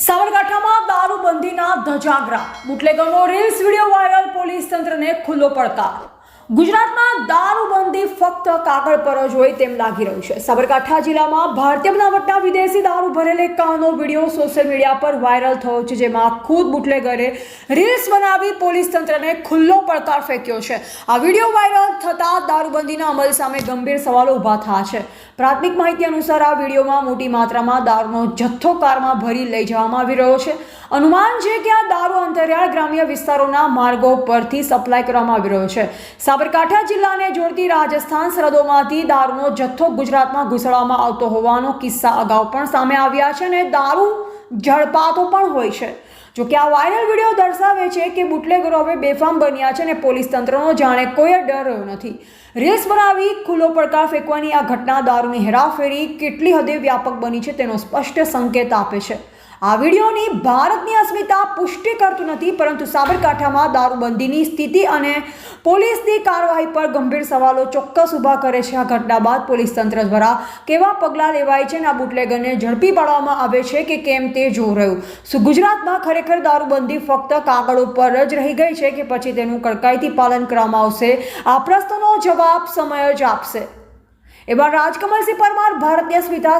સાબરકાંઠામાં દારૂબંધીના ધજાગરા બુટલેગરનો reels video viral, police તંત્રને ખુલ્લો પડકાર. ગુજરાતમાં દારૂબંધી ફક્ત કાગળ પર જ હોય તેમ લાગી રહ્યું છે. સાબરકાંઠા જિલ્લામાં ભારતીય બનાવટના વિદેશી દારૂ ભરેલ એક કારનો વિડીયો સોશિયલ મીડિયા પર વાયરલ થયો છે, જેમાં ખુદ બુટલેગરે રીલ્સ બનાવી પોલીસ તંત્રને ખુલ્લો પડકાર ફેંક્યો છે. આ વિડીયો વાયરલ થતાં દારૂબંધીના અમલ સામે ગંભીર સવાલો ઊભા થયા છે. પ્રાથમિક માહિતી અનુસાર આ વિડીયોમાં મોટી માત્રામાં દારૂનો જથ્થો કારમાં ભરી લઈ જવામાં આવી રહ્યો છે. અનુમાન છે કે આ દારૂ અંતરિયાળ ગ્રામ્ય વિસ્તારોના માર્ગો પરથી સપ્લાય કરવામાં આવી રહ્યો છે. સાબરકાંઠા જિલ્લાને જોડતી રાજસ્થાન સરહદોમાંથી દારૂનો જથ્થો ગુજરાતમાં ઘૂસડવામાં આવતો હોવાનો કિસ્સા અગાઉ પણ સામે આવ્યા છે અને દારૂ ઝડપાતો પણ હોય છે. જો કે આ વાયરલ વિડીયો દર્શાવે છે કે બુટલેગરો હવે બેફામ બન્યા છે અને પોલીસ તંત્રનો જાણે કોઈ ડર રહ્યો નથી. રીલ્સ બનાવી ખુલ્લો પડકાર ફેંકવાની આ ઘટના દારૂની હેરાફેરી કેટલી હદે વ્યાપક બની છે તેનો સ્પષ્ટ સંકેત આપે છે. આ વિડીયોની ભારતની અસ્મિતા પુષ્ટિ કરતું નથી, પરંતુ સાબરકાંઠામાં દારૂબંધીની સ્થિતિ અને પોલીસની કાર્યવાહી પર ગંભીર સવાલો ચોક્કસ ઊભા કરે છે. આ ઘટના બાદ પોલીસ તંત્ર દ્વારા કેવા પગલાં લેવાય છે અને આ બુટલેગરને ઝડપી પાડવામાં આવે છે કે કેમ તે જોવું રહ્યું. શું ગુજરાતમાં ખરેખર દારૂબંધી ફક્ત કાગળ ઉપર જ રહી ગઈ છે કે પછી તેનું કડકાઈથી પાલન કરવામાં આવશે? આ પ્રશ્નનો જવાબ સમય જ આપશે. એવા રાજકમલસિંહ પરમાર, ભારતીય અસ્મિતા.